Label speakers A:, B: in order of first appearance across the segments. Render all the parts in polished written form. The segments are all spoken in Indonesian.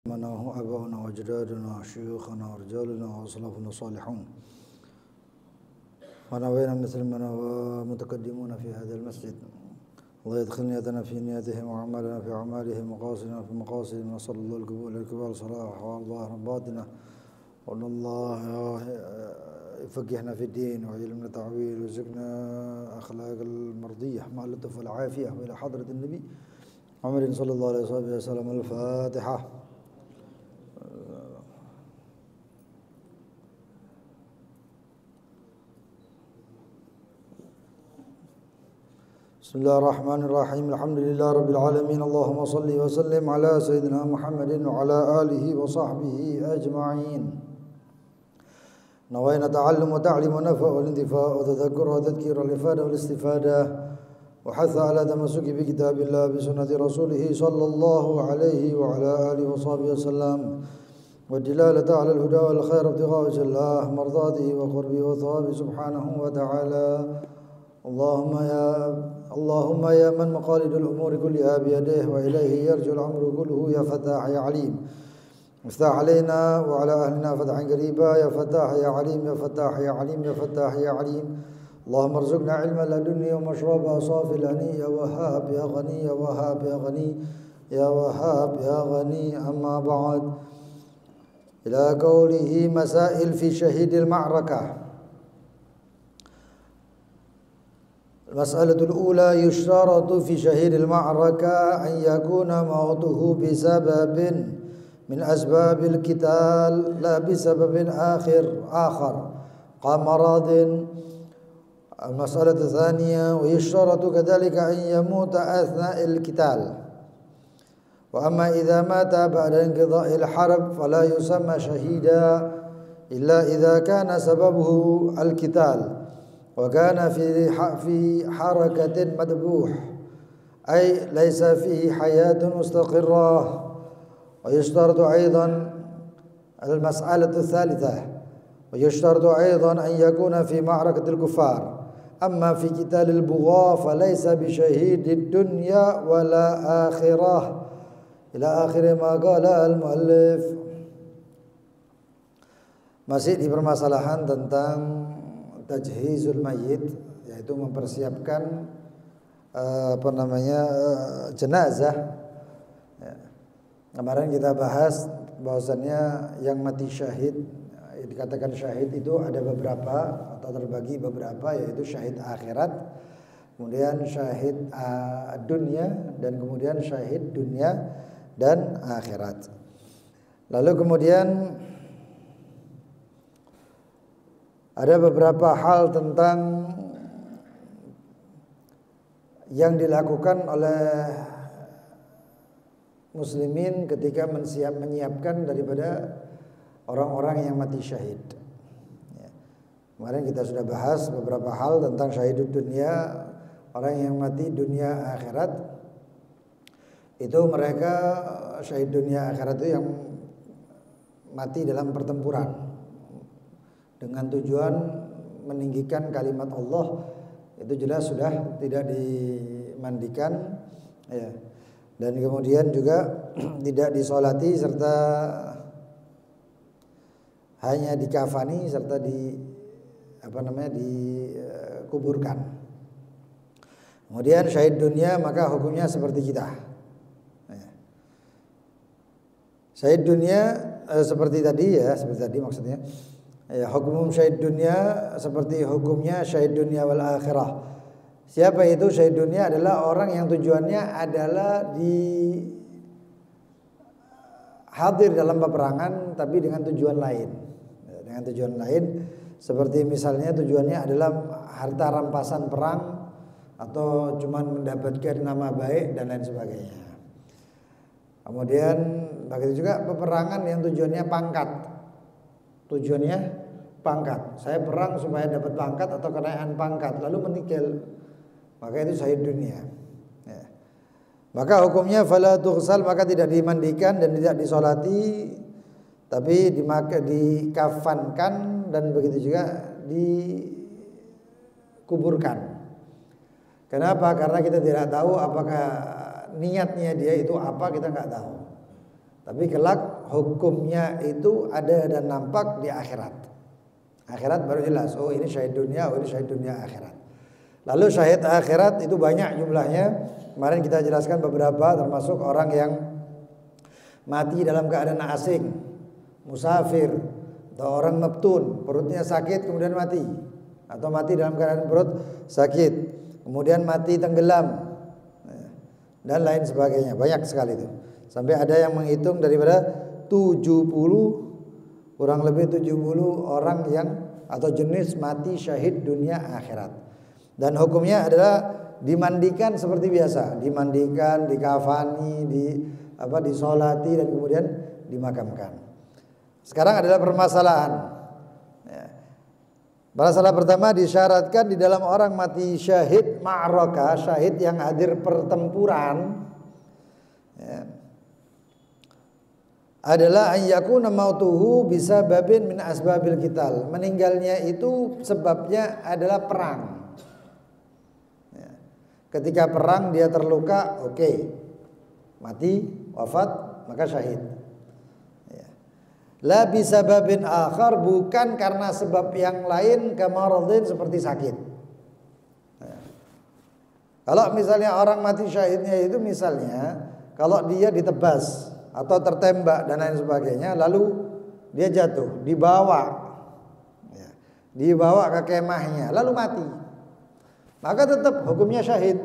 A: منه آباؤنا وأجدادنا وشيوخنا ورجالنا وأسلافنا الصالحون ونوينا مثل ما نوى متقدمون في هذا المسجد. الله يدخل نيتنا في نياتهم وأعمالنا في أعمالهم ومقاصدنا في مقاصدنا. نسأل الله القبول الكبار صلاح والله باطنا وأن الله يفقهنا في الدين ويعلمنا التعويل ويرزقنا أخلاق المرضية مع اللطف والعافية وإلى حضرة النبي محمد صلى الله عليه وسلم. الفاتحة. بسم الله الرحمن الرحيم. الحمد لله رب العالمين. اللهم صل وسلم على سيدنا محمد وعلى آله وصحبه أجمعين. نوينا تعلم وتعليم ونفع والانتفاع وتذكر وتذكير والإفادة والاستفادة وحث على تمسك بكتاب الله بسنة رسوله صلى الله عليه وعلى آله وصحبه وسلم والدلالة على الهدى والخير ابتغاء وجه الله مرضاته وقربه وثوابه سبحانه وتعالى. اللهم يا من مقاليد الأمور كلها بيديه وإليه يرجع الأمر كله يا فتاح يا عليم افتح علينا وعلى أهلنا فتحا قريبا يا فتاح يا عليم يا فتاح يا عليم يا فتاح يا عليم. اللهم ارزقنا علما لدنيا ومشربا صافي الهني يا وهاب يا غني يا وهاب يا غني يا وهاب يا غني. أما بعد، إلى قوله مسائل في شهيد المعركة. المسألة الأولى: يشترط في شهيد المعركة أن يكون موته بسبب من أسباب القتال لا بسبب آخر كمرض. المسألة الثانية: ويشترط كذلك أن يموت أثناء القتال. وأما إذا مات بعد انقضاء الحرب فلا يسمى شهيدا إلا إذا كان سببه القتال وكان في حركة مذبوح أي ليس فيه حياة مستقرة. ويشترط أيضا المسألة الثالثة: ويشترط أيضا أن يكون في معركة الكفار. أما في قتال البغاة فليس بشهيد الدنيا ولا آخرة. إلى آخر ما قال المؤلف. Masih di permasalahan tentang tajhizul mayyit, yaitu mempersiapkan jenazah. Kemarin kita bahas bahwasannya yang mati syahid, dikatakan syahid itu ada beberapa atau terbagi beberapa, yaitu syahid akhirat, kemudian syahid dunia, dan kemudian syahid dunia dan akhirat. Lalu kemudian ada beberapa hal tentang yang dilakukan oleh muslimin ketika menyiapkan daripada orang-orang yang mati syahid. Kemarin kita sudah bahas beberapa hal tentang syahid dunia, orang yang mati dunia akhirat. Itu mereka syahid dunia akhirat itu yang mati dalam pertempuran dengan tujuan meninggikan kalimat Allah. Itu jelas sudah tidak dimandikan, ya. Dan kemudian juga tidak disolati serta hanya dikafani serta dikuburkan. Kemudian syahid dunia maka hukumnya seperti kita. Syahid dunia seperti tadi maksudnya. Ya, hukum syahid dunia seperti hukumnya syahid dunia wal akhirah. Siapa itu syahid dunia? Adalah orang yang tujuannya adalah hadir dalam peperangan tapi dengan tujuan lain. Dengan tujuan lain seperti misalnya tujuannya adalah harta rampasan perang atau cuman mendapatkan nama baik dan lain sebagainya. Kemudian begitu juga peperangan yang tujuannya pangkat. Tujuannya pangkat. Saya perang supaya dapat pangkat atau kenaikan pangkat, lalu meninggal. Maka itu syahid dunia. Ya. Maka hukumnya fala tughsal, maka tidak dimandikan dan tidak disolati, tapi dikafankan dan begitu juga dikuburkan. Kenapa? Karena kita tidak tahu apakah niatnya dia itu apa, kita nggak tahu. Tapi kelak hukumnya itu ada dan nampak di akhirat. Akhirat baru jelas, oh ini syahid dunia, oh ini syahid dunia akhirat. Lalu syahid akhirat itu banyak jumlahnya. Kemarin kita jelaskan beberapa, termasuk orang yang mati dalam keadaan asing, musafir, atau orang mabtun, perutnya sakit kemudian mati, atau mati dalam keadaan perut sakit, kemudian mati tenggelam, dan lain sebagainya. Banyak sekali itu. Sampai ada yang menghitung daripada 70, kurang lebih 70 orang yang atau jenis mati syahid dunia akhirat. Dan hukumnya adalah dimandikan seperti biasa, dimandikan, dikafani, disolati, dan kemudian dimakamkan. Sekarang adalah permasalahan. Masalah pertama, disyaratkan di dalam orang mati syahid ma'rakah, syahid yang hadir pertempuran, adalah an yakuna mautuhu bisa babin min asbabil qital. Meninggalnya itu sebabnya adalah perang. Ketika perang dia terluka, oke, mati, wafat, maka syahid. La bisababin akhar, bukan karena sebab yang lain, kamaradin, seperti sakit. Kalau misalnya orang mati syahidnya itu misalnya kalau dia ditebas atau tertembak dan lain sebagainya, lalu dia jatuh, dibawa ke kemahnya, lalu mati, maka tetap hukumnya syahid.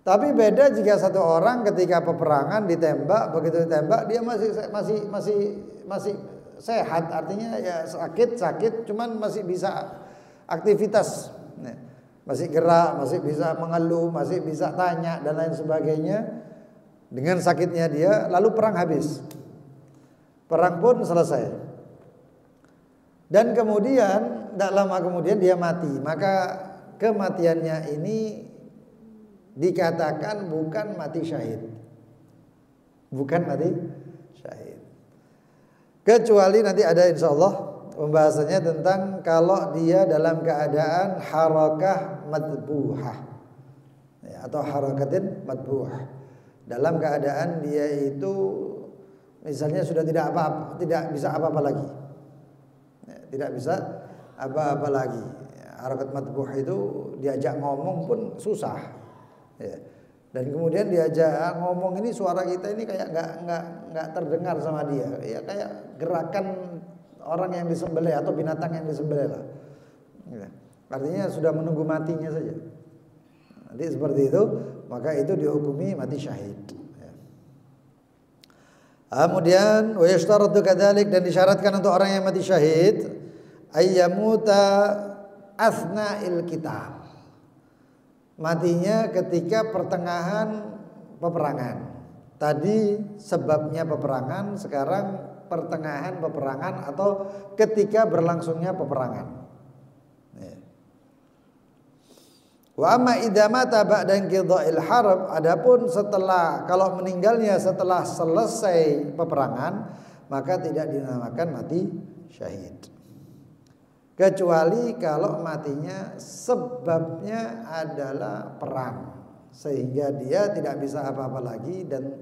A: Tapi beda jika satu orang ketika peperangan ditembak, begitu ditembak dia masih sehat, artinya ya sakit, cuman masih bisa aktivitas, masih gerak, masih bisa mengeluh, masih bisa tanya dan lain sebagainya. Dengan sakitnya dia, lalu perang habis, perang pun selesai, dan kemudian tidak lama kemudian dia mati, maka kematiannya ini dikatakan bukan mati syahid, bukan mati syahid. Kecuali nanti ada insyaallah pembahasannya tentang kalau dia dalam keadaan harakah madbuhah, atau harakatin madbuhah, dalam keadaan dia itu misalnya sudah tidak bisa apa-apa lagi, tidak bisa apa-apa lagi. Harakat madbuh itu diajak ngomong pun susah, dan kemudian diajak ngomong ini suara kita ini kayak nggak terdengar sama dia, ya kayak gerakan orang yang disembelih atau binatang yang disembelih lah. Artinya sudah menunggu matinya saja. Nanti seperti itu, maka itu dihukumi mati syahid. Kemudian wa yashtaratu kadzalik, dan disyaratkan untuk orang yang mati syahid ayyamuta asna'il qital, matinya ketika pertengahan peperangan. Tadi sebabnya peperangan, sekarang pertengahan peperangan atau ketika berlangsungnya peperangan. Wa amma idza mata ba'da inqidha'il harb, adapun setelah, kalau meninggalnya setelah selesai peperangan, maka tidak dinamakan mati syahid. Kecuali kalau matinya sebabnya adalah perang, sehingga dia tidak bisa apa-apa lagi dan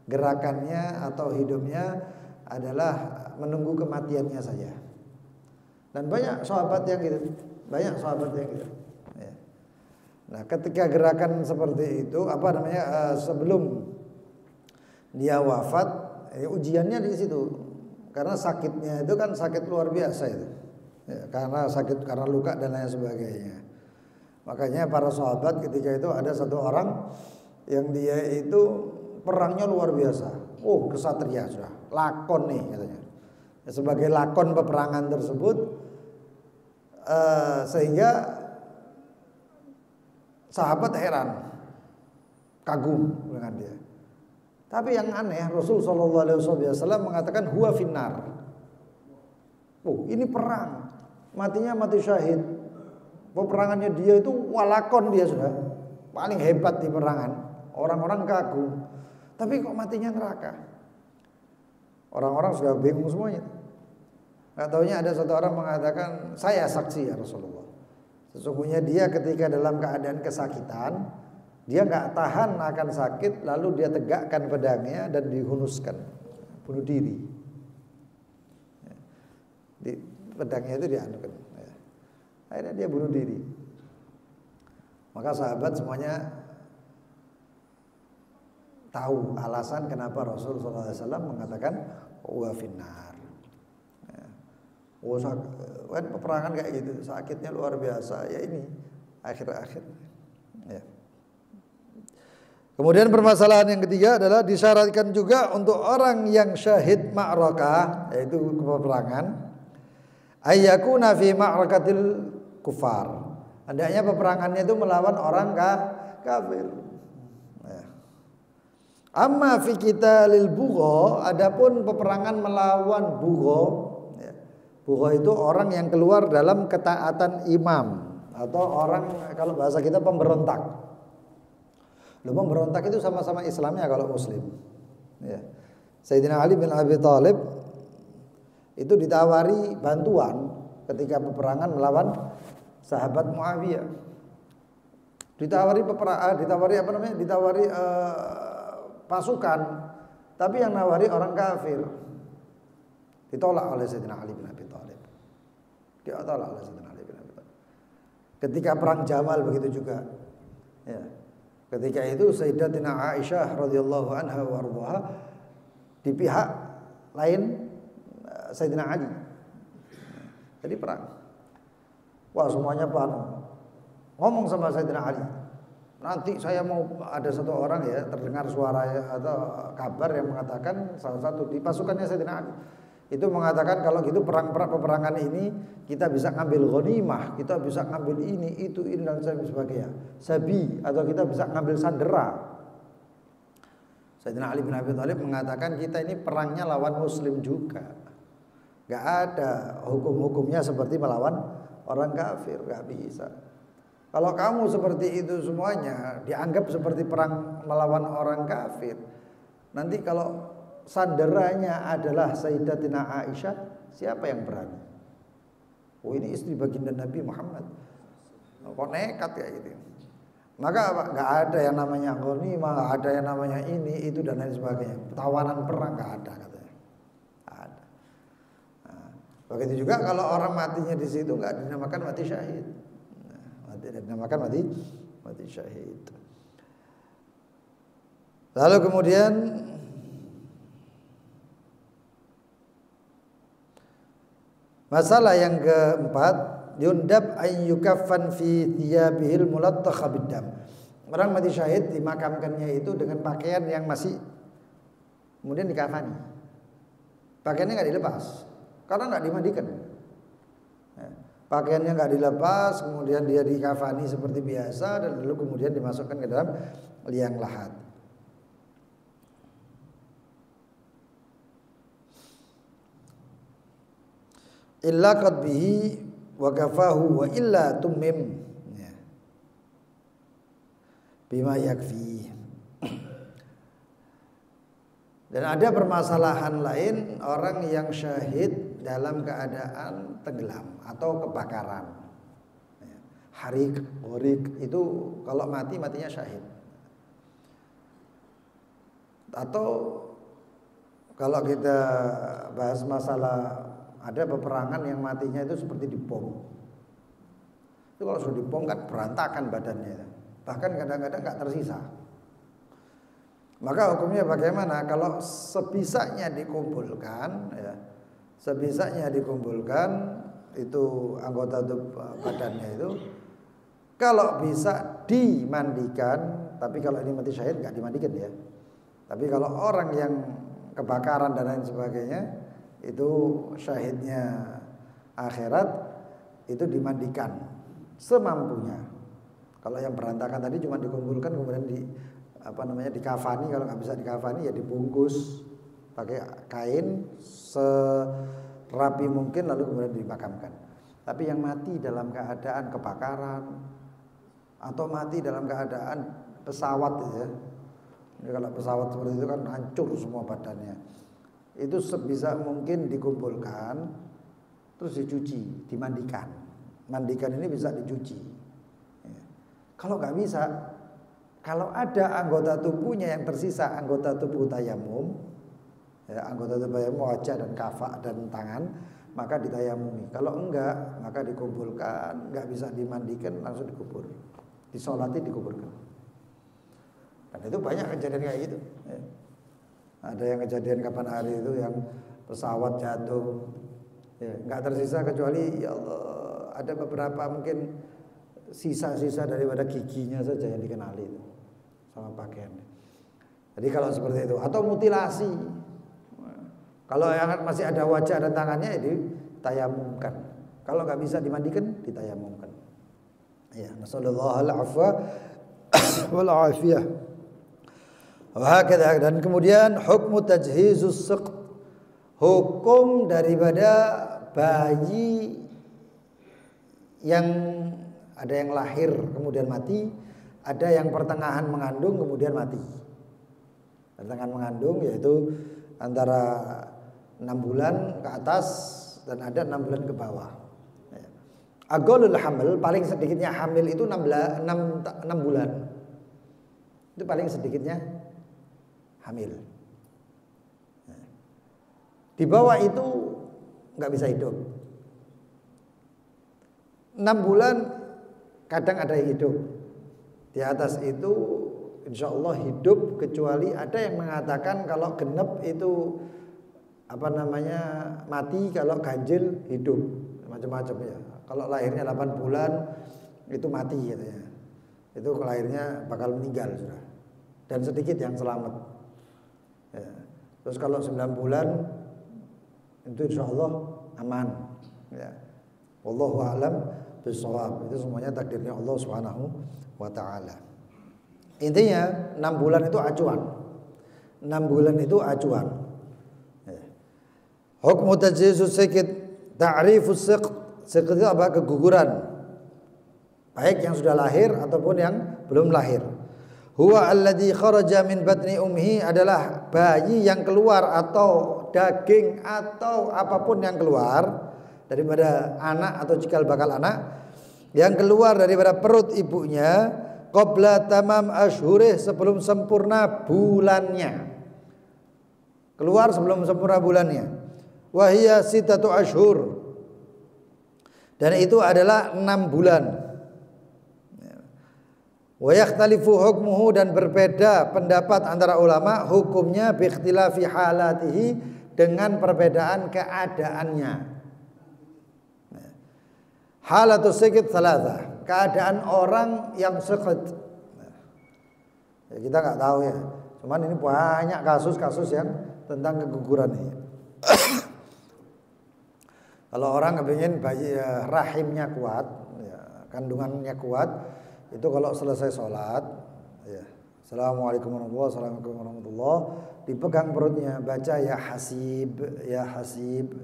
A: gerakannya atau hidupnya adalah menunggu kematiannya saja. Dan banyak sahabat yang gitu, Nah, ketika gerakan seperti itu, sebelum dia wafat, ujiannya di situ. Karena sakitnya itu kan sakit luar biasa itu. Karena luka dan lain sebagainya. Makanya para sahabat ketika itu ada satu orang yang dia itu perangnya luar biasa. Oh, kesatria sudah, lakon nih katanya. Sebagai lakon peperangan tersebut, sehingga sahabat heran, kagum dengan dia. Tapi yang aneh, Rasul sallallahu alaihi wasallam mengatakan huwa finnar. Oh, ini perang, matinya mati syahid. Peperangannya dia itu walakon, dia sudah paling hebat di perangan. Orang-orang kagum. Tapi kok matinya neraka? Orang-orang sudah bingung semuanya. Enggak taunya ada satu orang mengatakan, saya saksi ya Rasulullah. Sesungguhnya dia ketika dalam keadaan kesakitan, dia nggak tahan akan sakit, lalu dia tegakkan pedangnya dan dihunuskan bunuh diri. Di pedangnya itu dianukan. Akhirnya dia bunuh diri. Maka sahabat semuanya tahu alasan kenapa Rasulullah SAW mengatakan wa finnar. Kan peperangan kayak gitu, sakitnya luar biasa. Ya ini akhir-akhir. Ya. Kemudian permasalahan yang ketiga adalah disyaratkan juga untuk orang yang syahid ma'rakah, yaitu peperangan, ayyakuna fi ma'rakatil kufar. Hendaknya peperangannya itu melawan orang kafir. Ya. Amma fi qitalil bugha, adapun peperangan melawan bugha, ya. Bugha itu orang yang keluar dalam ketaatan imam atau orang kalau bahasa kita pemberontak. Pemberontak itu sama-sama Islamnya kalau Muslim. Ya. Sayyidina Ali bin Abi Thalib itu ditawari bantuan ketika peperangan melawan sahabat Muawiyah. Ditawari pasukan, tapi yang nawari orang kafir. Ditolak oleh Sayyidina Ali bin Abi Thalib. Ditolak oleh Sayyidina Ali bin Abi Thalib. Ketika perang Jamal begitu juga. Ya. Ketika itu Sayyidatina Aisyah radhiyallahu anha wa ardhaha di pihak lain Sayyidina Ali. Jadi perang. Wah, semuanya ngomong sama Sayyidina Ali. Nanti saya mau ada satu orang ya terdengar suara atau kabar yang mengatakan salah satu di pasukannya Sayyidina Ali itu mengatakan kalau gitu peperangan ini kita bisa ngambil ghanimah, kita bisa ngambil ini, itu, ini dan sebagainya. Sabi atau kita bisa ngambil sandera. Sayyidina Ali bin Abi Thalib mengatakan kita ini perangnya lawan muslim juga. Gak ada hukum-hukumnya seperti melawan orang kafir, gak bisa. Kalau kamu seperti itu semuanya dianggap seperti perang melawan orang kafir. Nanti kalau sanderanya adalah Sayyidatina Aisyah, siapa yang berani? Oh, ini istri baginda Nabi Muhammad. Kok nekat kayak gitu. Maka nggak ada yang namanya ghanimah, nggak ada yang namanya ini, itu dan lain sebagainya. Tawanan perang nggak ada katanya. Ada. Nah, begitu juga kalau orang matinya di situ nggak dinamakan mati syahid. Dinamakan mati syahid. Lalu kemudian masalah yang keempat, yundab an yukaffan fi thiyabihil mulattakha biddam. Orang mati syahid dimakamkannya itu dengan pakaian yang masih kemudian dikafani. Pakaiannya nggak dilepas karena nggak dimandikan. Pakaiannya nggak dilepas, kemudian dia dikafani seperti biasa dan lalu kemudian dimasukkan ke dalam liang lahat. Illa qadbihi wa kafahu wa illa tummim ya. Bima yakfi. Dan ada permasalahan lain orang yang syahid dalam keadaan tenggelam atau kebakaran. Harik, gharik itu kalau matinya syahid. Atau kalau kita bahas masalah ada peperangan yang matinya itu seperti dibom. Itu kalau sudah dibom kan berantakan badannya. Bahkan kadang-kadang nggak tersisa. Maka hukumnya bagaimana? Kalau sebisanya dikumpulkan, ya, sebisanya dikumpulkan itu anggota badannya itu, kalau bisa dimandikan. Tapi kalau ini mati syahid nggak dimandikan ya. Tapi kalau orang yang kebakaran dan lain sebagainya, itu syahidnya akhirat itu dimandikan semampunya. Kalau yang berantakan tadi cuma dikumpulkan kemudian dikafani, kalau nggak bisa dikafani ya dibungkus pakai kain serapi mungkin lalu kemudian dimakamkan. Tapi yang mati dalam keadaan kebakaran atau mati dalam keadaan pesawat ya. Jadi kalau pesawat seperti itu kan hancur semua badannya. Itu sebisa mungkin dikumpulkan terus dicuci, dimandikan. Mandikan ini bisa dicuci. Ya. Kalau nggak bisa, kalau ada anggota tubuhnya yang tersisa anggota tubuh tayamum, ya, anggota tayamum wajah dan kafak dan tangan, maka ditayamumi. Kalau enggak, maka dikumpulkan, enggak bisa dimandikan langsung dikubur. Disolati dikuburkan. Dan itu banyak kejadian kayak gitu. Ya. Ada yang kejadian kapan hari itu yang pesawat jatuh, ya, enggak tersisa kecuali ya Allah ada beberapa mungkin sisa-sisa daripada giginya saja yang dikenali itu sama pakaiannya. Jadi kalau seperti itu atau mutilasi, kalau yang masih ada wajah dan tangannya itu ditayamumkan. Kalau nggak bisa dimandikan ditayamumkan. Ya, nasallallahu al-afwa wal afiyah. Dan kemudian hukmu tajhizus siq, hukum daripada bayi yang ada yang lahir kemudian mati, ada yang pertengahan mengandung kemudian mati. Pertengahan mengandung yaitu antara 6 bulan ke atas dan ada 6 bulan ke bawah. Agolul hamil, paling sedikitnya hamil itu 6 bulan. Itu paling sedikitnya hamil. Di bawah itu nggak bisa hidup. 6 bulan kadang ada yang hidup. Di atas itu insya Allah hidup, kecuali ada yang mengatakan kalau genep itu mati, kalau ganjil hidup, macam-macam ya. Kalau lahirnya 8 bulan itu mati katanya. Itu lahirnya bakal meninggal sudah. Dan sedikit yang selamat. Ya. Terus kalau 9 bulan itu insya Allah aman. Ya. Wallahu a'lam bishawab. Itu semuanya takdirnya Allah Subhanahu wa taala. Intinya 6 bulan itu acuan. 6 bulan itu acuan. Ya. Hukmu tajhizus siq, ta'rifus siq. Siq itu apa? Keguguran. Baik yang sudah lahir ataupun yang belum lahir. Huwa alladzi kharaja min batni ummihi, adalah bayi yang keluar atau daging atau apapun yang keluar daripada anak atau cikal bakal anak yang keluar daripada perut ibunya qabla tamam ashhurih, sebelum sempurna bulannya. Keluar sebelum sempurna bulannya. Wa hiya sittatu ashhur. Dan itu adalah 6 bulan. Wa yakhtalifu hukmuhu, dan berbeda pendapat antara ulama hukumnya bi ikhtilafi halatihi, dengan perbedaan keadaannya. Halatus siqit thalatha, keadaan orang yang siqit. Ya, kita nggak tahu ya. Cuman ini banyak kasus-kasus yang tentang keguguran ini. Kalau orang kepingin bayi rahimnya kuat, ya, kandungannya kuat, itu kalau selesai sholat, ya, Assalamualaikum warahmatullahi, dipegang perutnya, baca ya hasib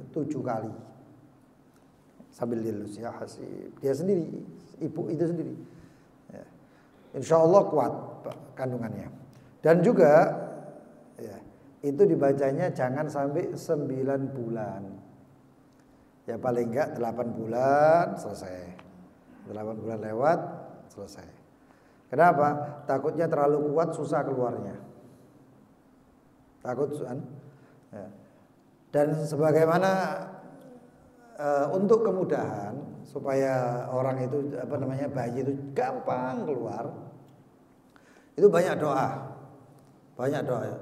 A: 7 kali sambil dilus, ya hasib. Dia sendiri, ibu itu sendiri. Ya. Insya Allah kuat kandungannya. Dan juga, ya, itu dibacanya jangan sampai 9 bulan. Ya paling enggak 8 bulan selesai. 8 bulan lewat selesai. Kenapa? Takutnya terlalu kuat susah keluarnya. Takut kan? Ya. Dan sebagaimana untuk kemudahan supaya orang itu bayi itu gampang keluar. Itu banyak doa. Banyak doa ya.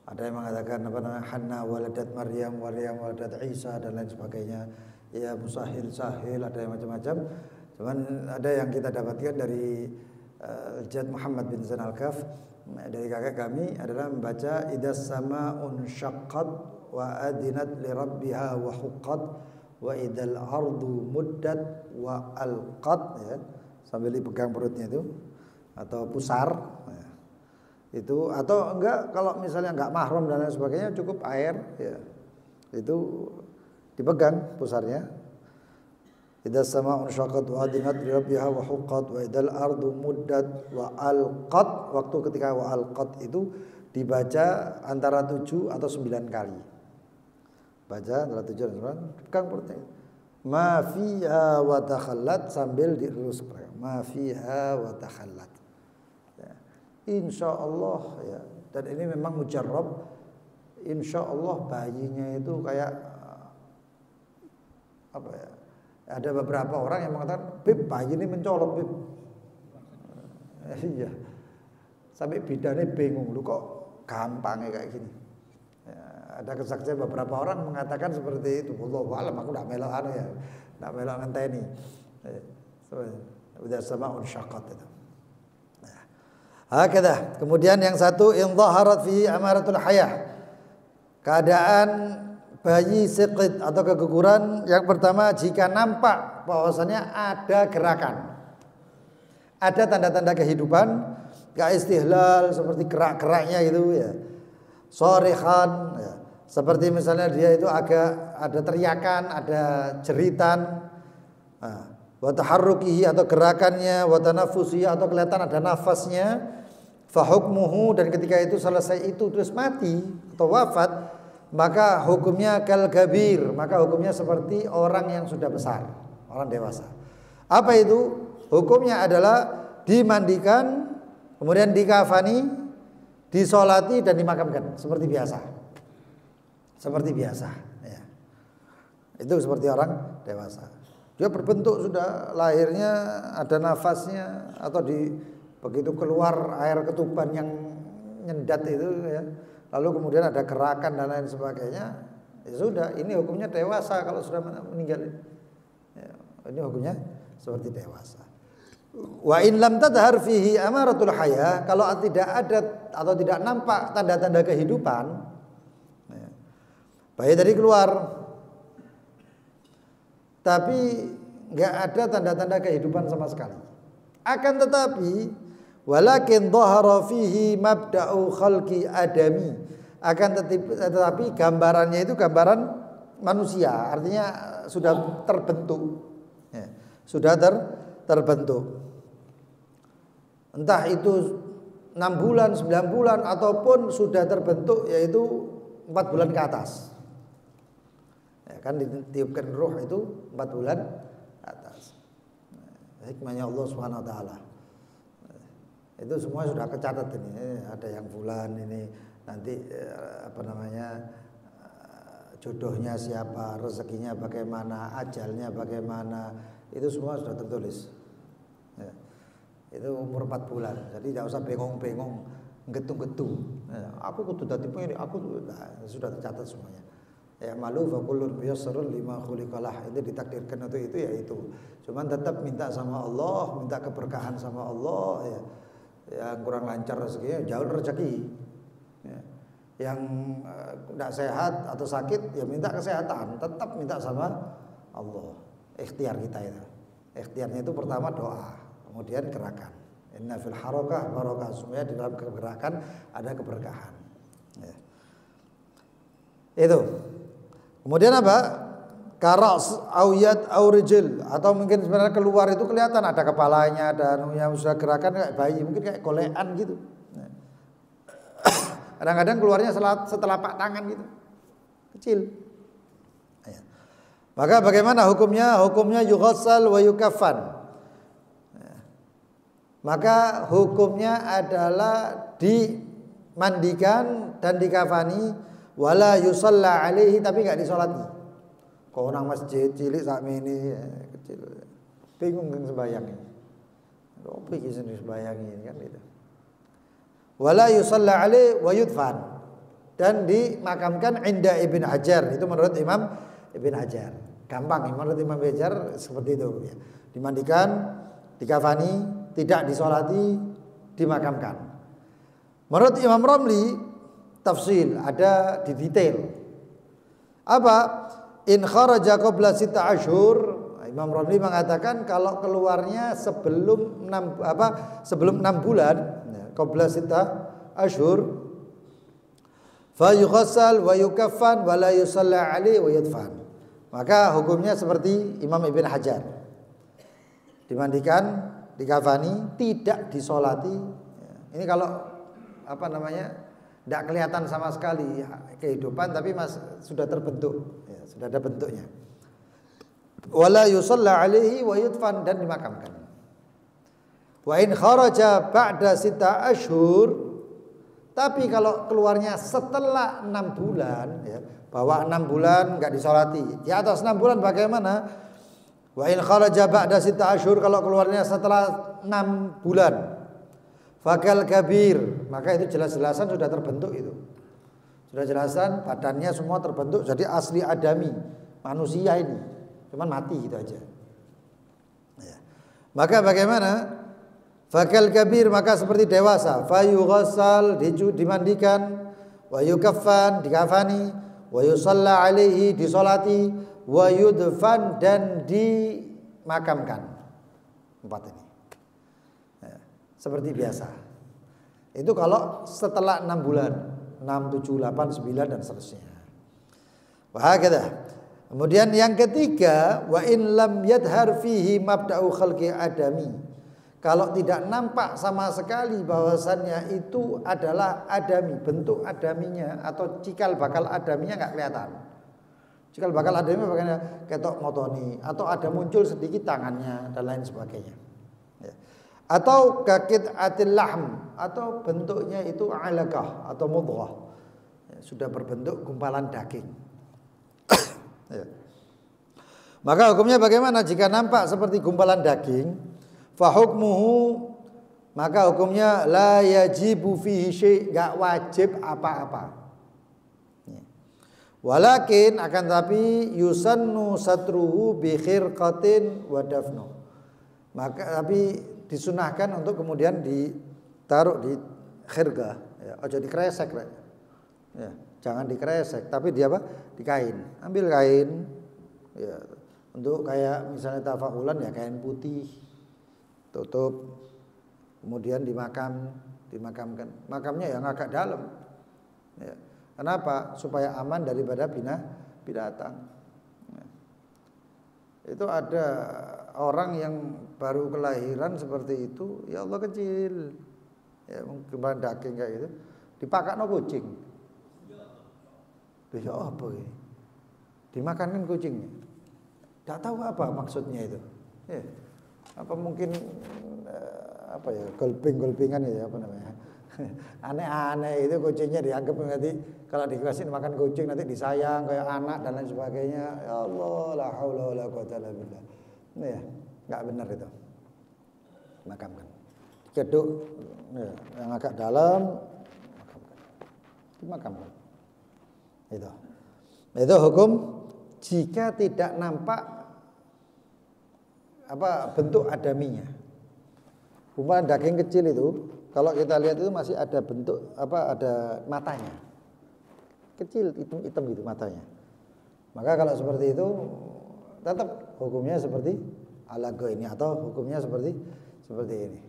A: Ada yang mengatakan Hanna waladat Maryam waladat Isa dan lain sebagainya. Ya musahil sahil, ada yang macam-macam. Cuman ada yang kita dapatkan dari Jad Muhammad bin Zain Al-Kaf, dari kakek kami, adalah membaca idas sama'un syaqqat wa adinat li rabbiha wa huqqat wa idal ardu muddat wa alqat, ya, sambil dipegang perutnya itu atau pusar, ya. Itu atau enggak, kalau misalnya enggak mahram dan lain sebagainya, cukup air, ya, itu dipegang pusarnya. Idas sama'un syaqqat wa adinat li rabbiha wa huqqat wa idal ardu muddat wa alqat. Waktu ketika wa alqat itu dibaca antara 7 atau 9 kali. Baca antara 7 dan 9, pegang perutnya. Ma fiha wa takhallat, sambil dilurus, ma fiha wa takhallat. Ya. Insya Allah, ya. Dan ini memang mujarrab, insya Allah bayinya itu kayak apa ya? Ada beberapa orang yang mengatakan, Bib, bayi ini mencolok, Bib. Iya. Sampai bidannya bingung, lu kok gampang ya kayak gini. Ya, ada kesaksian beberapa orang mengatakan seperti itu. Wallahu a'lam, aku enggak melok ya. Enggak melok ngenteni. Udah sama unsyaqqat itu. Hakadha. Kemudian yang satu, in dhaharat fi amaratul hayah. Keadaan bayi siqit atau keguguran, yang pertama jika nampak bahwasanya ada gerakan, ada tanda-tanda kehidupan, kayak istihlal seperti gerak-geraknya itu ya, shorihan ya, seperti misalnya dia itu agak ada teriakan, ada jeritan, wa taharrukihi atau gerakannya, wa tanafusihi atau kelihatan ada nafasnya, fa hukmuhu, dan ketika itu selesai itu terus mati atau wafat, maka hukumnya kal kabir, maka hukumnya seperti orang yang sudah besar, orang dewasa. Apa itu? Hukumnya adalah dimandikan, kemudian dikafani, disolati dan dimakamkan seperti biasa. Seperti biasa ya. Itu seperti orang dewasa. Dia berbentuk sudah lahirnya ada nafasnya, atau begitu keluar air ketuban yang nyendat itu ya, lalu kemudian ada gerakan dan lain sebagainya, ya sudah, ini hukumnya dewasa kalau sudah meninggal. Ya, ini hukumnya seperti dewasa. Wa in lam tadhar fihi amaratul hayah, kalau tidak ada atau tidak nampak tanda-tanda kehidupan, ya, bayi tadi keluar, tapi nggak ada tanda-tanda kehidupan sama sekali. Akan tetapi walakin dhahara fihi mabda'u khalqi adami, akan tetapi gambarannya itu gambaran manusia, artinya sudah terbentuk ya, sudah terbentuk, entah itu 6 bulan, 9 bulan ataupun sudah terbentuk yaitu 4 bulan ke atas ya, kan ditiupkan ruh itu 4 bulan ke atas. Hikmahnya Allah Subhanahu wa taala. Itu semua sudah kecatat ini. Ada yang bulan ini nanti jodohnya siapa, rezekinya bagaimana, ajalnya bagaimana, itu semua sudah tertulis. Ya. Itu umur 4 bulan. Jadi tidak usah bengong-bengong, getung-getung. Ya, aku kudu dadi ini, sudah tercatat semuanya. Ya malu fa kullun muyassarun lima khuliqalah, itu ditakdirkan untuk itu ya itu. Cuman tetap minta sama Allah, minta keberkahan sama Allah ya. Yang kurang lancar rezekinya jauh rezeki ya. Yang tidak sehat atau sakit ya minta kesehatan, tetap minta sama Allah. Ikhtiar kita itu, ikhtiarnya itu pertama doa, kemudian gerakan. Inna fil harakah barakah, semuanya di dalam gerakan ada keberkahan ya. Itu kemudian apa? Karas, auyat, aurijil, atau mungkin sebenarnya keluar itu kelihatan ada kepalanya, ada yang sudah gerakan kayak bayi, mungkin kayak golean gitu. Kadang-kadang keluarnya setelapak tangan gitu, kecil. Maka bagaimana hukumnya? Hukumnya yughassal wa yukaffan. Maka hukumnya adalah dimandikan dan dikafani, wala yusalla alaihi, tapi enggak disolati. Kau nang masjid cilik sakmene kecil, bingung kan sembayangi. Opo iki sing sembayangi kan gitu. Wala yusalla alaihi wa yudfan, dan dimakamkan inda Ibn Hajar, itu menurut Imam Ibn Hajar. Gampang, menurut Imam Ibn Hajar seperti itu ya. Dimandikan, dikafani, tidak disolati, dimakamkan. Menurut Imam Ramli tafsil, ada di detail. Apa? In kharaja qabla 6 ashur, Imam Ramli mengatakan kalau keluarnya sebelum 6 bulan, qabla 6 ashur, fa yughassal wa yukaffan wa la yusalla alaihi wa yudfan. Maka hukumnya seperti Imam Ibn Hajar. Dimandikan, dikafani, tidak disolati. Ini kalau tidak kelihatan sama sekali kehidupan, tapi sudah terbentuk, ya, sudah ada bentuknya. Wala yusalla alaihi wa yudfan, dan dimakamkan. Wa in kharaja ba'da 6 ashur, Tapi kalau keluarnya setelah 6 bulan, ya, bahwa 6 bulan nggak disolati, di atas 6 bulan bagaimana? Wa in kharaja ba'da 6 asyhur, kalau keluarnya setelah 6 bulan, fakal kabir, maka itu jelas-jelasan sudah terbentuk itu. Sudah jelasan badannya semua terbentuk jadi asli adami, manusia ini. Cuman mati gitu aja. Ya. Maka bagaimana? Fakal kabir, maka seperti dewasa, fayughassal, dimandikan, wa yukaffan, dikafani, wa yusalla alaihi, disolati, wa yudfan, dan dimakamkan. 4 ini. Ya, seperti biasa. Itu kalau setelah 6 bulan, 6, 7, 8, 9 dan seterusnya. Wah, kata. Kemudian yang ketiga, wa in lam yadhar fihi mabda'u khalqi adami. Kalau tidak nampak sama sekali bahwasannya itu adalah adami, bentuk adaminya atau cikal bakal adaminya nggak kelihatan. Cikal bakal adaminya bagaimana? Ketok motoni atau ada muncul sedikit tangannya dan lain sebagainya. Ya. Atau kakit atil lahm, atau bentuknya itu alaqah atau mudghah. Ya, sudah berbentuk gumpalan daging. Ya. Maka hukumnya bagaimana jika nampak seperti gumpalan daging? Fahukmuhu, maka hukumnya la yajibu fihi syai', enggak wajib apa-apa. Walakin akan tapi yusannu satruhu bi khirqatin wa dafnu. Maka tapi disunahkan untuk kemudian ditaruh di khirqah, ya, aja dikresek, ya, jangan dikresek, tapi di apa? Di kain. Ambil kain, ya, untuk kayak misalnya tafakulan ya kain putih. Tutup, kemudian dimakamkan. Makamnya yang agak dalam. Ya. Kenapa? Supaya aman daripada binatang. Ya. Itu ada orang yang baru kelahiran seperti itu, ya Allah kecil, ya mungkin daging kayak gitu, dipakakno kucing. Ya apa ini? Dimakankan kucingnya. Tidak tahu apa maksudnya itu. Ya. Apa mungkin apa ya, golpingan ya, apa namanya, aneh-aneh itu, kucingnya dianggap nanti kalau dikasih makan kucing nanti disayang kayak anak dan lain sebagainya. Ya Allah, la haula wala quwata illa billah. Ya, nggak benar itu. Makamkan, keduk, ya, yang agak dalam, dimakamkan. Itu hukum jika tidak nampak apa bentuk adaminya. Gumpalan daging kecil itu kalau kita lihat itu masih ada bentuk apa, ada matanya. Kecil hitam gitu matanya. Maka kalau seperti itu tetap hukumnya seperti alago ini atau hukumnya seperti ini.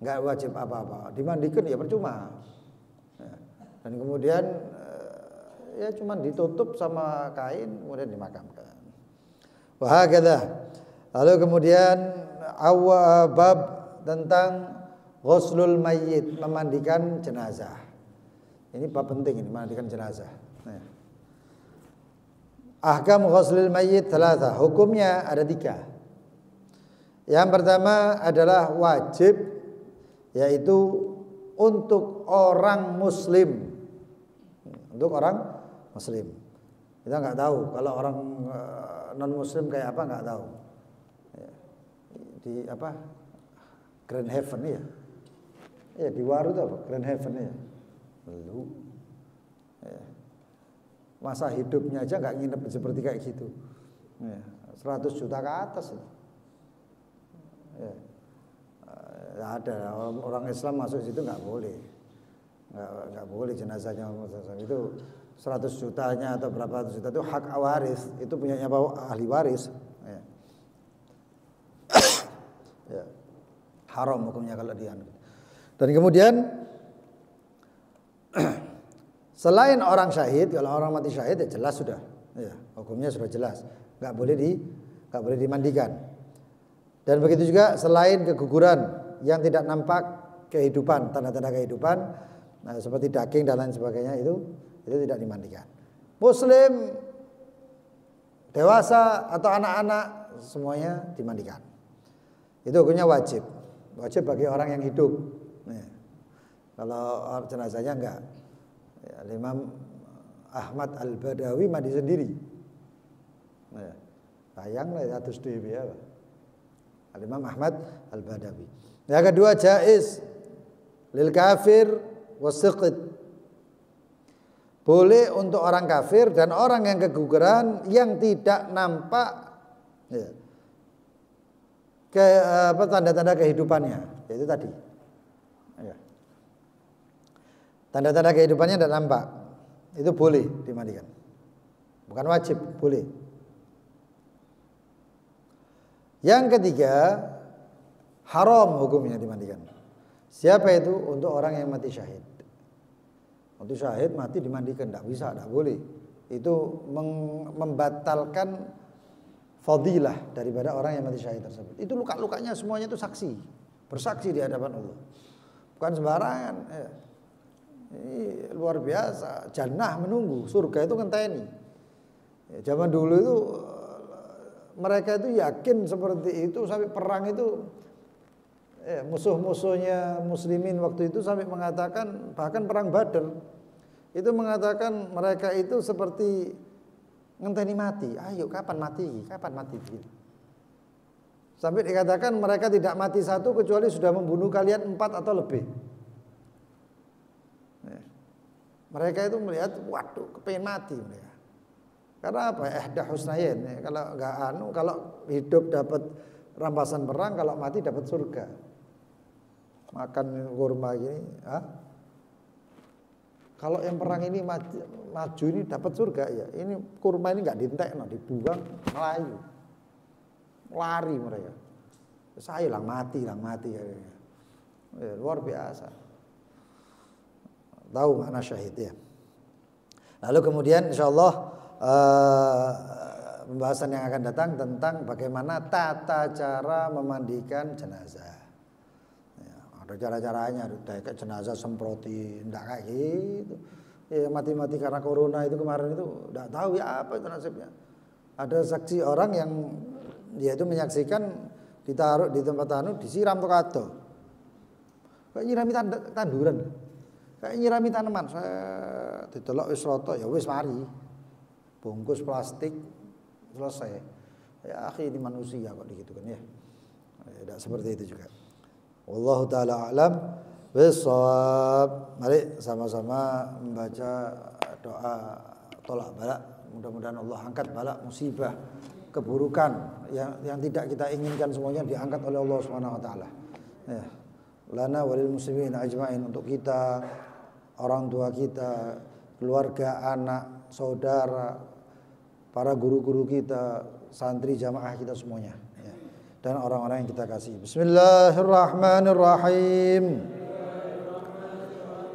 A: Enggak wajib apa-apa. Dimandikan ya percuma. Ya. Dan kemudian ya cuman ditutup sama kain kemudian dimakamkan. Wah, kata. Lalu kemudian bab tentang ghuslul mayyit, memandikan jenazah. Ini bab penting ini, memandikan jenazah. Nah. Ahkam ghuslul mayyit 3, hukumnya ada 3. Yang pertama adalah wajib, yaitu untuk orang muslim. Untuk orang muslim. Kita nggak tahu kalau orang non muslim kayak apa, nggak tahu. Di apa, Grand Heaven ya, ya di Waru itu apa, Grand Heaven ya, lu, ya. Masa hidupnya aja nggak nginep seperti kayak gitu, ya. 100 juta ke atas, ya. Ada orang Islam masuk situ nggak boleh, nggak boleh jenazahnya itu 100 jutanya atau berapa ratus juta itu hak waris, itu punyanya ahli waris. Ya, haram hukumnya kalau dianut. Dan kemudian selain orang syahid, kalau orang mati syahid ya jelas sudah, ya, hukumnya sudah jelas, nggak boleh dimandikan. Dan begitu juga selain keguguran yang tidak nampak kehidupan, tanda-tanda kehidupan, nah, seperti daging dan lain sebagainya itu tidak dimandikan. Muslim, dewasa atau anak-anak semuanya dimandikan. Itu hukumnya wajib bagi orang yang hidup. Kalau jenazahnya enggak. Ya, Imam Ahmad Al-Badawi mandi sendiri. Ya. Sayang lah atus dhewe ya. Imam Ahmad Al-Badawi. Yang kedua jaiz lil kafir wasiqit. Boleh untuk orang kafir dan orang yang keguguran yang tidak nampak ya, tanda-tanda kehidupannya, yaitu tadi. Ya. Tanda-tanda kehidupannya tidak nampak, itu boleh dimandikan. Bukan wajib, boleh. Yang ketiga, haram hukumnya dimandikan. Siapa itu? Untuk orang yang mati syahid. Mati syahid mati dimandikan, tidak bisa, tidak boleh. Itu membatalkan fadilah daripada orang yang mati syahid tersebut. Itu luka-lukanya semuanya itu saksi, bersaksi di hadapan Allah. Bukan sembarangan. Ya. Ini luar biasa. Jannah menunggu, surga itu ngenteni. Ya, zaman dulu itu mereka itu yakin seperti itu sampai perang itu musuh-musuhnya muslimin waktu itu sampai mengatakan, bahkan perang Badar itu mengatakan mereka itu seperti ngenteni mati. Ayo kapan mati? Kapan mati? Sampai dikatakan mereka tidak mati satu kecuali sudah membunuh kalian 4 atau lebih. Mereka itu melihat, waduh, kepengen mati mereka. Karena apa? Ihda husnayn. Kalau enggak kalau hidup dapat rampasan perang, kalau mati dapat surga. Makan kurma gini, kalau yang perang ini maju ini dapat surga ya. Ini kurma ini enggak dientekno, dibuang, melayu. Lari mereka. Saya hilang mati. Ya, luar biasa. Tahu makna syahid ya. Lalu kemudian insyaallah pembahasan yang akan datang tentang bagaimana tata cara memandikan jenazah. Ya, ada cara-caranya, kayak jenazah semproti, enggak kayak gitu. Ya, mati-mati karena corona itu kemarin itu enggak tahu ya apa itu nasibnya. Ada saksi orang yang dia itu menyaksikan ditaruh di tempat disiram tokado. Kayak nyirami tanduran. Kayak nyirami tanaman. Saya didelok wis rata ya wis mari. Bungkus plastik selesai. Ya akhi, ini manusia kok digitukan ya. Tidak seperti itu juga. Wallahu taala alam bissawab. Mari sama-sama membaca doa tolak balak. Mudah-mudahan Allah angkat balak musibah, keburukan yang tidak kita inginkan semuanya diangkat oleh Allah Subhanahu wa taala. Ya. Lana walil muslimin ajmain, untuk kita, orang tua kita, keluarga, anak, saudara, para guru-guru kita, santri jamaah kita semuanya ya. Dan orang-orang yang kita kasih. Bismillahirrahmanirrahim.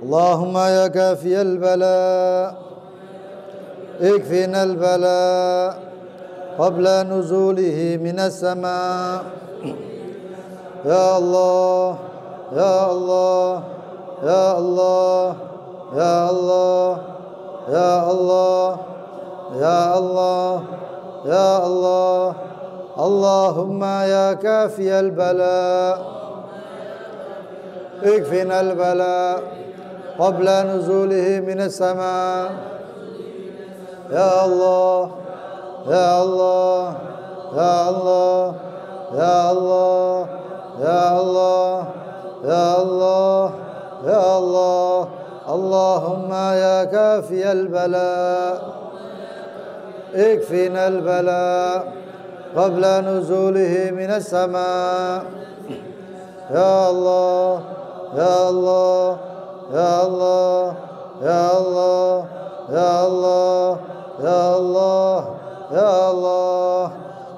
A: Allahumma ya kafiyal bala ikfina al bala qabla nuzulihi minas sama. Ya Allah, ya Allah, ya Allah, ya Allah, ya Allah, ya Allah, ya Allah. Allahumma ya kafiyal bala ikfina al bala qabla nuzulihi minas sama. Ya Allah, ya Allah, ya Allah, ya Allah, ya Allah, ya Allah, ya Allah. Allahumma ya kafiyal bala اكفنا البلاء قبل نزوله من السماء. يا الله يا الله يا الله يا الله يا الله يا الله يا الله.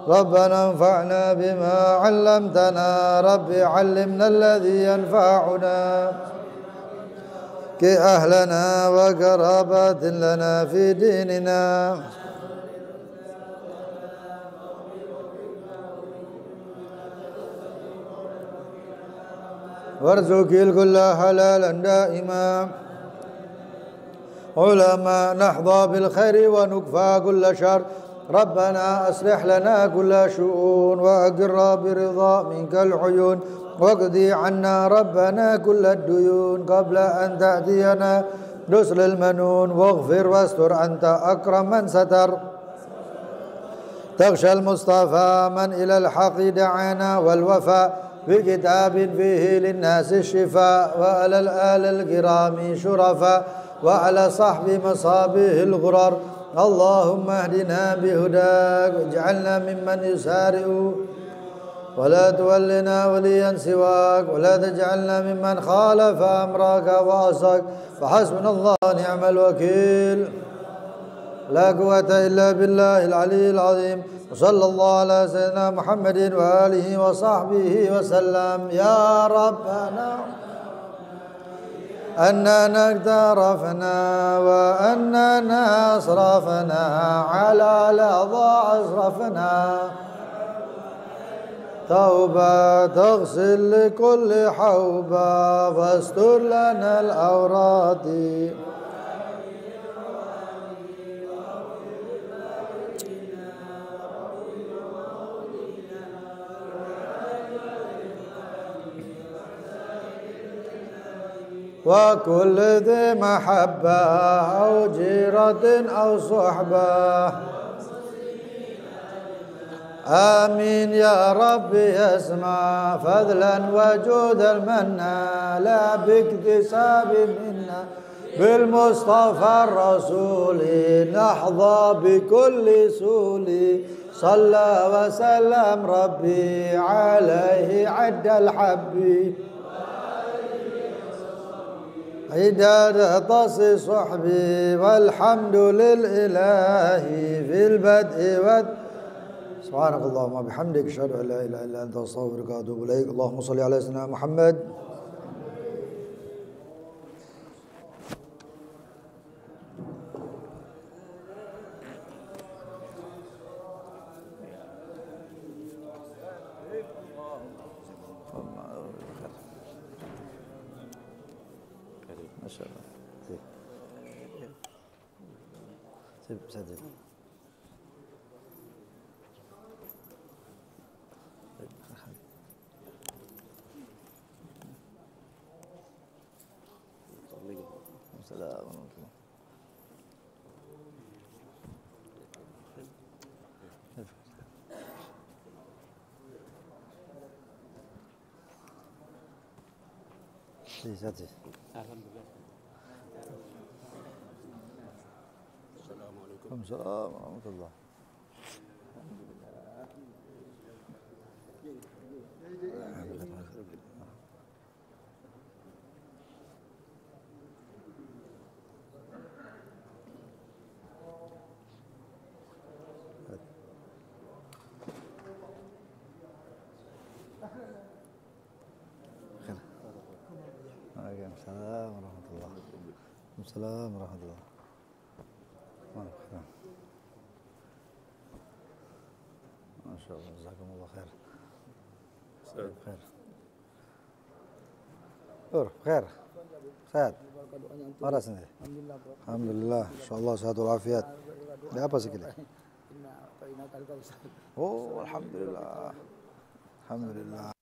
A: ربنا انفعنا بما علمتنا. رب علمنا الذي ينفعنا كأهلنا وقرابات لنا في ديننا. وارزق الكل حلالا دائما. علماء نحظى بالخير ونكفى كل شر. ربنا أصلح لنا كل شؤون وأقر برضا منك العيون واقضي عنا ربنا كل الديون قبل أن تأتينا رسل المنون واغفر واستر أنت أكرم من ستر تغشى المصطفى من إلى الحق دعانا والوفاء بكتاب فيه للناس الشفاء وعلى الآل الكرام شرفاء وعلى صحب مصابه الغرر اللهم اهدنا بهداك واجعلنا ممن يسارع ولا تولنا وليا سواك ولا تجعلنا ممن خالف أمرك وعصاك فحسبنا الله نعم الوكيل لا قوة إلا بالله العلي العظيم وصلى الله على سيدنا محمد وآله وصحبه وسلم يا ربنا أننا اقترفنا وأننا أسرفنا على لظى أسرفنا توبة تغسل لكل حوبة فاستر لنا العورات وكل ذي محبة أو جيرة أو صحبة آمين يا ربي اسمع فضلا وجود المنى لا باكتساب منا بالمصطفى الرسول نحظى بكل سول صلى وسلم ربي عليه عد الحب عداد طص صحبي والحمد للإله في البدء سبحانك اللهم وبحمدك أشهد أن لا إله إلا أنت أستغفرك وأتوب إليك اللهم صل على سيدنا محمد ما شاء الله سيب السلام عليكم Alhamdulillah. Assalamualaikum warahmatullahi Waalaikumsalam warahmatullahi wabarakatuh. Waalaikumsalam warahmatullahi wabarakatuh. Masya Allah, jazakumullah khair. Khair. Khair. Sehat. Waras nih. Alhamdulillah. Insyaallah sehat walafiat. Ada apa sekali? Oh, alhamdulillah. Alhamdulillah.